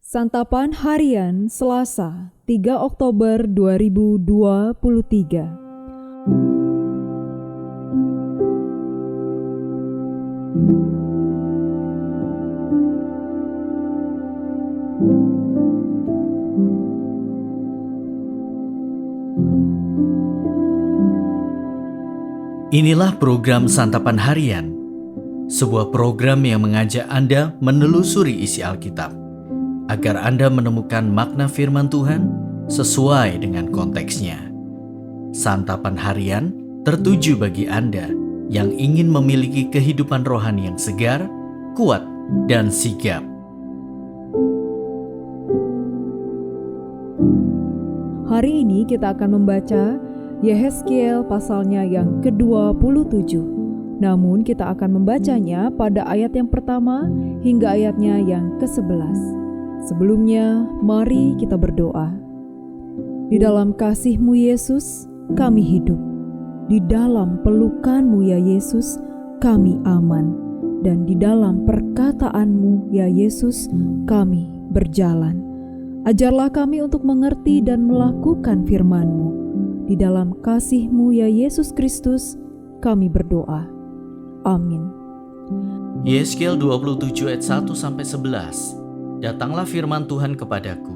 Santapan Harian Selasa 3 Oktober 2023. Inilah program Santapan Harian, sebuah program yang mengajak Anda menelusuri isi Alkitab, agar Anda menemukan makna firman Tuhan sesuai dengan konteksnya. Santapan Harian tertuju bagi Anda yang ingin memiliki kehidupan rohani yang segar, kuat, dan sigap. Hari ini kita akan membaca Yehezkiel pasalnya yang ke-27. Namun kita akan membacanya pada ayat yang pertama hingga ayatnya yang ke-11. Sebelumnya, mari kita berdoa. Di dalam kasih-Mu Yesus, kami hidup. Di dalam pelukan-Mu ya Yesus, kami aman. Dan di dalam perkataan-Mu ya Yesus, kami berjalan. Ajarlah kami untuk mengerti dan melakukan firman-Mu. Di dalam kasih-Mu ya Yesus Kristus, kami berdoa. Amin. Yehezkiel 27 ayat 1-11. Datanglah firman Tuhan kepadaku,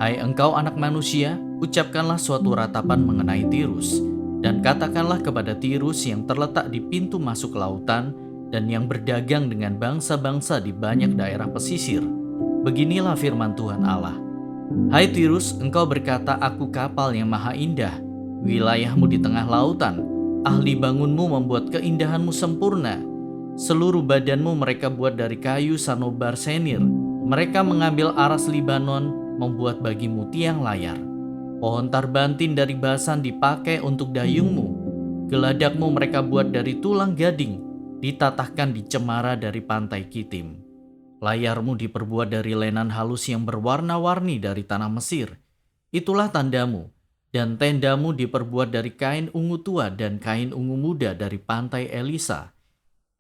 hai engkau anak manusia, ucapkanlah suatu ratapan mengenai Tirus, dan katakanlah kepada Tirus yang terletak di pintu masuk lautan dan yang berdagang dengan bangsa-bangsa di banyak daerah pesisir. Beginilah firman Tuhan Allah. Hai Tirus, engkau berkata, aku kapal yang maha indah, wilayahmu di tengah lautan, ahli bangunmu membuat keindahanmu sempurna. Seluruh badanmu mereka buat dari kayu sanobar senir. Mereka mengambil aras Libanon, membuat bagimu tiang layar. Pohon tarbantin dari Basan dipakai untuk dayungmu. Geladakmu mereka buat dari tulang gading, ditatahkan di cemara dari pantai Kitim. Layarmu diperbuat dari lenan halus yang berwarna-warni dari tanah Mesir. Itulah tandamu. Dan tendamu diperbuat dari kain ungu tua dan kain ungu muda dari pantai Elisa.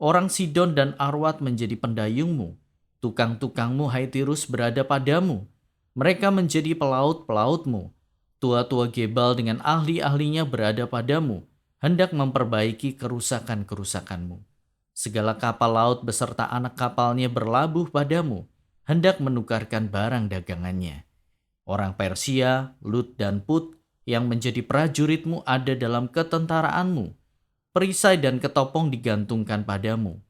Orang Sidon dan Arwad menjadi pendayungmu. Tukang-tukangmu hai Tirus berada padamu. Mereka menjadi pelaut-pelautmu. Tua-tua Gebal dengan ahli-ahlinya berada padamu, hendak memperbaiki kerusakan-kerusakanmu. Segala kapal laut beserta anak kapalnya berlabuh padamu, hendak menukarkan barang dagangannya. Orang Persia, Lut dan Put yang menjadi prajuritmu ada dalam ketentaraanmu. Perisai dan ketopong digantungkan padamu.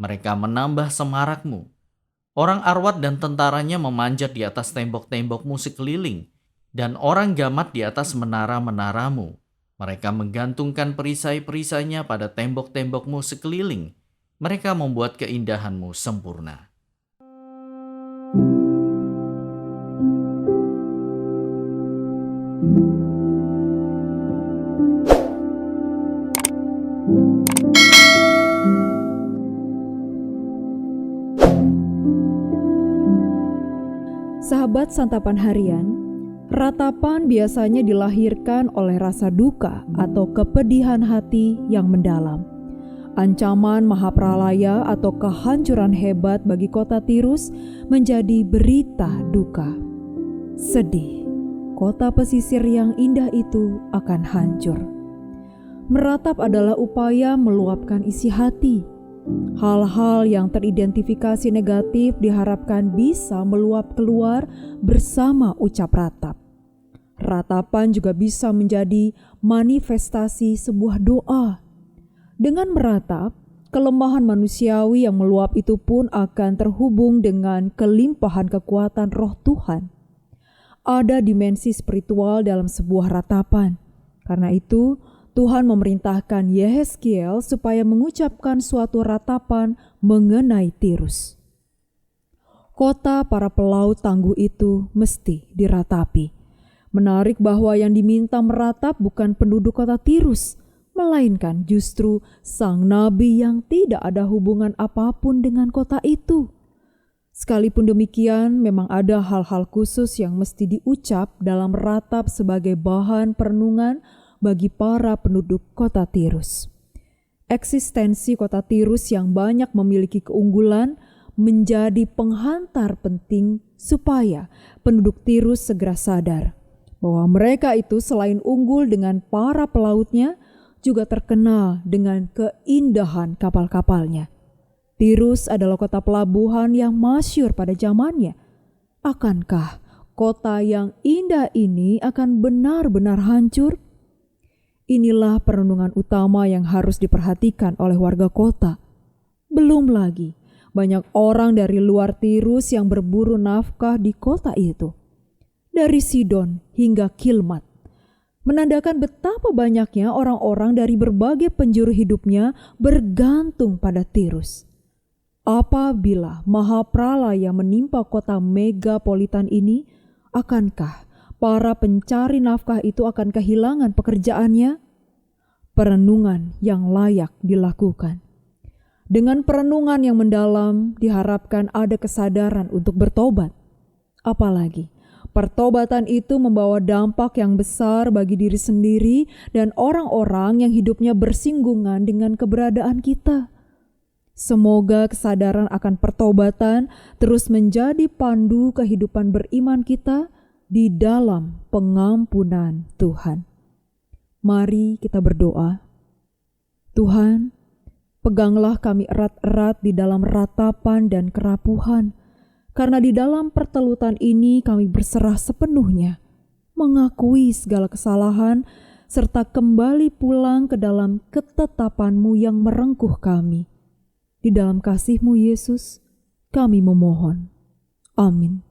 Mereka menambah semarakmu. Orang Arwad dan tentaranya memanjat di atas tembok-tembokmu sekeliling, dan orang Gamat di atas menara-menaramu. Mereka menggantungkan perisai-perisainya pada tembok-tembokmu sekeliling. Mereka membuat keindahanmu sempurna. Sahabat Santapan Harian, ratapan biasanya dilahirkan oleh rasa duka atau kepedihan hati yang mendalam. Ancaman mahapralaya atau kehancuran hebat bagi kota Tirus menjadi berita duka. Sedih, kota pesisir yang indah itu akan hancur. Meratap adalah upaya meluapkan isi hati. Hal-hal yang teridentifikasi negatif diharapkan bisa meluap keluar bersama ucap ratap. Ratapan juga bisa menjadi manifestasi sebuah doa. Dengan meratap, kelemahan manusiawi yang meluap itu pun akan terhubung dengan kelimpahan kekuatan roh Tuhan. Ada dimensi spiritual dalam sebuah ratapan. Karena itu, Tuhan memerintahkan Yehezkiel supaya mengucapkan suatu ratapan mengenai Tirus. Kota para pelaut tangguh itu mesti diratapi. Menarik bahwa yang diminta meratap bukan penduduk kota Tirus, melainkan justru sang nabi yang tidak ada hubungan apapun dengan kota itu. Sekalipun demikian, memang ada hal-hal khusus yang mesti diucap dalam ratap sebagai bahan perenungan bagi para penduduk kota Tirus. Eksistensi kota Tirus yang banyak memiliki keunggulan menjadi penghantar penting supaya penduduk Tirus segera sadar bahwa mereka itu selain unggul dengan para pelautnya, juga terkenal dengan keindahan kapal-kapalnya. Tirus adalah kota pelabuhan yang masyhur pada zamannya. Akankah kota yang indah ini akan benar-benar hancur? Inilah perenungan utama yang harus diperhatikan oleh warga kota. Belum lagi banyak orang dari luar Tirus yang berburu nafkah di kota itu, dari Sidon hingga Kilmat, menandakan betapa banyaknya orang-orang dari berbagai penjuru hidupnya bergantung pada Tirus. Apabila mahapralaya menimpa kota megapolitan ini, akankah para pencari nafkah itu akan kehilangan pekerjaannya? Perenungan yang layak dilakukan. Dengan perenungan yang mendalam, diharapkan ada kesadaran untuk bertobat. Apalagi, pertobatan itu membawa dampak yang besar bagi diri sendiri dan orang-orang yang hidupnya bersinggungan dengan keberadaan kita. Semoga kesadaran akan pertobatan terus menjadi pandu kehidupan beriman kita di dalam pengampunan Tuhan. Mari kita berdoa. Tuhan, peganglah kami erat-erat di dalam ratapan dan kerapuhan, karena di dalam pertelutan ini kami berserah sepenuhnya, mengakui segala kesalahan, serta kembali pulang ke dalam ketetapan-Mu yang merengkuh kami. Di dalam kasih-Mu Yesus, kami memohon. Amin.